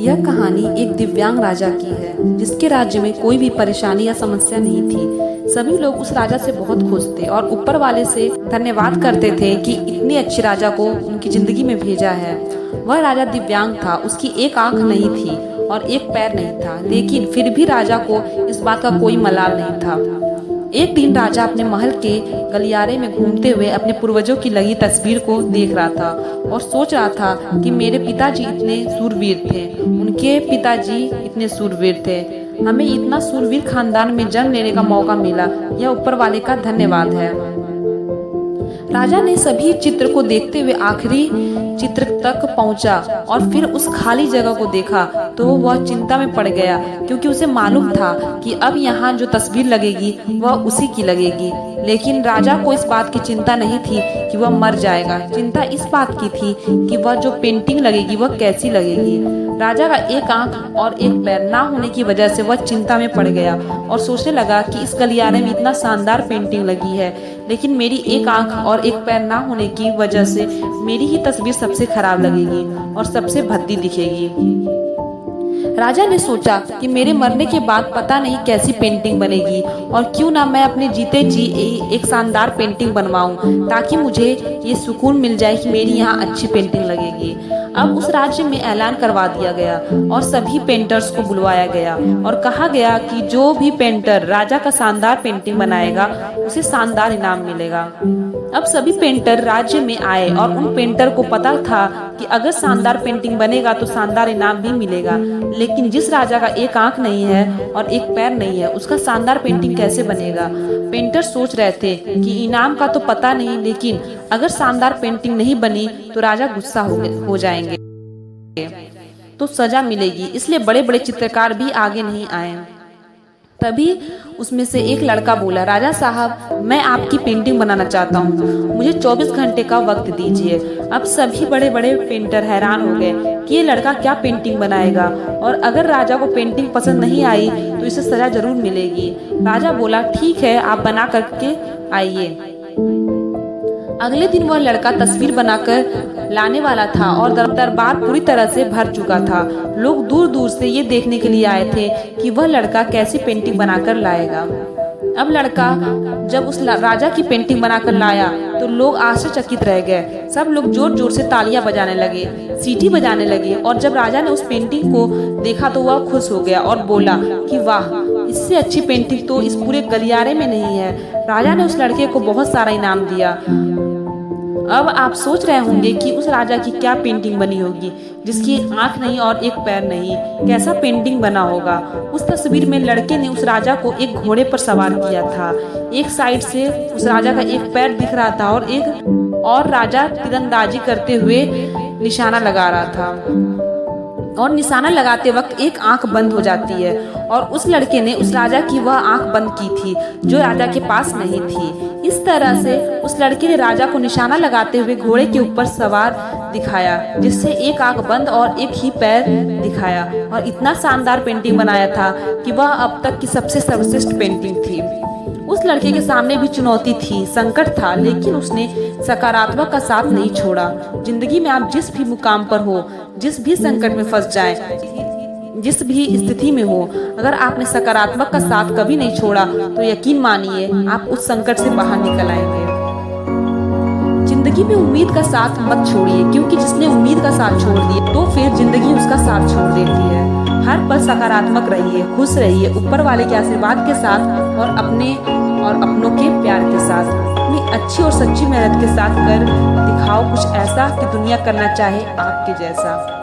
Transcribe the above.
यह कहानी एक दिव्यांग राजा की है जिसके राज्य में कोई भी परेशानी या समस्या नहीं थी। सभी लोग उस राजा से बहुत खुश थे और ऊपर वाले से धन्यवाद करते थे कि इतने अच्छे राजा को उनकी जिंदगी में भेजा है। वह राजा दिव्यांग था, उसकी एक आंख नहीं थी और एक पैर नहीं था, लेकिन फिर भी राजा को इस बात का कोई मलाल नहीं था। एक दिन राजा अपने महल के गलियारे में घूमते हुए अपने पूर्वजों की लगी तस्वीर को देख रहा था और सोच रहा था कि मेरे पिताजी इतने सूरवीर थे, उनके पिताजी इतने सूरवीर थे, हमें इतना सूरवीर खानदान में जन्म लेने का मौका मिला, यह ऊपर वाले का धन्यवाद है। राजा ने सभी चित्र को देखते हुए आखिरी चित्र तक पहुंचा और फिर उस खाली जगह को देखा तो वह चिंता में पड़ गया, क्योंकि उसे मालूम था कि अब यहाँ जो तस्वीर लगेगी वह उसी की लगेगी। लेकिन राजा को इस बात की चिंता नहीं थी कि वह मर जाएगा, चिंता इस बात की थी कि वह जो पेंटिंग लगेगी वह कैसी लगेगी। राजा का एक आंख और एक पैर ना होने की वजह से वह चिंता में पड़ गया और सोचने लगा कि इस गलियारे में इतना शानदार पेंटिंग लगी है, लेकिन मेरी एक आंख और एक पैर ना होने की वजह से मेरी ही तस्वीर सबसे खराब लगेगी और सबसे भद्दी दिखेगी। राजा ने सोचा कि मेरे मरने के बाद पता नहीं कैसी पेंटिंग बनेगी और क्यों ना मैं अपने जीते जी एक शानदार पेंटिंग बनवाऊं, ताकि मुझे ये सुकून मिल जाए कि मेरी यहाँ अच्छी पेंटिंग लगेगी। अब उस राज्य में ऐलान करवा दिया गया और सभी पेंटर्स को बुलवाया गया और कहा गया कि जो भी पेंटर राजा का शानदार पेंटिंग बनाएगा उसे शानदार इनाम मिलेगा। अब सभी पेंटर राज्य में आए और उन पेंटर को पता था कि अगर शानदार पेंटिंग बनेगा तो शानदार इनाम भी मिलेगा, लेकिन जिस राजा का एक आंख नहीं है और एक पैर नहीं है उसका शानदार पेंटिंग कैसे बनेगा। पेंटर सोच रहे थे कि इनाम का तो पता नहीं, लेकिन अगर शानदार पेंटिंग नहीं बनी तो राजा गुस्सा हो जाएंगे तो सजा मिलेगी, इसलिए बड़े बड़े चित्रकार भी आगे नहीं आए। तभी उसमें से एक लड़का बोला, राजा साहब मैं आपकी पेंटिंग बनाना चाहता हूँ, मुझे 24 घंटे का वक्त दीजिए। अब सभी बड़े बड़े पेंटर हैरान हो गए कि ये लड़का क्या पेंटिंग बनाएगा और अगर राजा को पेंटिंग पसंद नहीं आई तो इसे सजा जरूर मिलेगी। राजा बोला ठीक है, आप बना करके आइए। अगले दिन वह लड़का तस्वीर बनाकर लाने वाला था और दरबार पूरी तरह से भर चुका था। लोग दूर दूर से ये देखने के लिए आए थे कि वह लड़का कैसी पेंटिंग बनाकर लाएगा। अब लड़का जब उस राजा की पेंटिंग बनाकर लाया तो लोग आश्चर्यचकित रह गए। सब लोग जोर जोर से तालियां बजाने लगे, सीटी बजाने लगे और जब राजा ने उस पेंटिंग को देखा तो वह खुश हो गया और बोला कि वाह, इससे अच्छी पेंटिंग तो इस पूरे गलियारे में नहीं है। राजा ने उस लड़के को बहुत सारा इनाम दिया। अब आप सोच रहे होंगे कि उस राजा की क्या पेंटिंग बनी होगी जिसकी आंख नहीं और एक पैर नहीं, कैसा पेंटिंग बना होगा। उस तस्वीर में लड़के ने उस राजा को एक घोड़े पर सवार किया था, एक साइड से उस राजा का एक पैर दिख रहा था और राजा तीरंदाजी करते हुए निशाना लगा रहा था और निशाना लगाते वक्त एक आंख बंद हो जाती है और उस लड़के ने उस राजा की वह आंख बंद की थी जो राजा के पास नहीं थी। इस तरह से उस लड़के ने राजा को निशाना लगाते हुए घोड़े के ऊपर सवार दिखाया, जिससे एक आंख बंद और एक ही पैर दिखाया और इतना शानदार पेंटिंग बनाया था कि वह अब तक की सबसे सर्वश्रेष्ठ पेंटिंग थी। उस लड़के के सामने भी चुनौती थी, संकट था, लेकिन उसने सकारात्मक का साथ नहीं छोड़ा। जिंदगी में आप जिस भी मुकाम पर हो, जिस भी संकट में फंस जाएं, जिस भी स्थिति में हो, अगर आपने सकारात्मक का साथ कभी नहीं छोड़ा तो यकीन मानिए आप उस संकट से बाहर निकल आएंगे। जिंदगी में उम्मीद का साथ मत छोड़िए, क्योंकि जिसने उम्मीद का साथ छोड़ दिया तो फिर जिंदगी उसका साथ छोड़ देती है। हर पल सकारात्मक रहिए, खुश रहिए, ऊपर वाले के आशीर्वाद के साथ और अपने और अपनों के प्यार के साथ, अपनी अच्छी और सच्ची मेहनत के साथ कर दिखाओ कुछ ऐसा कि दुनिया करना चाहे आपके जैसा।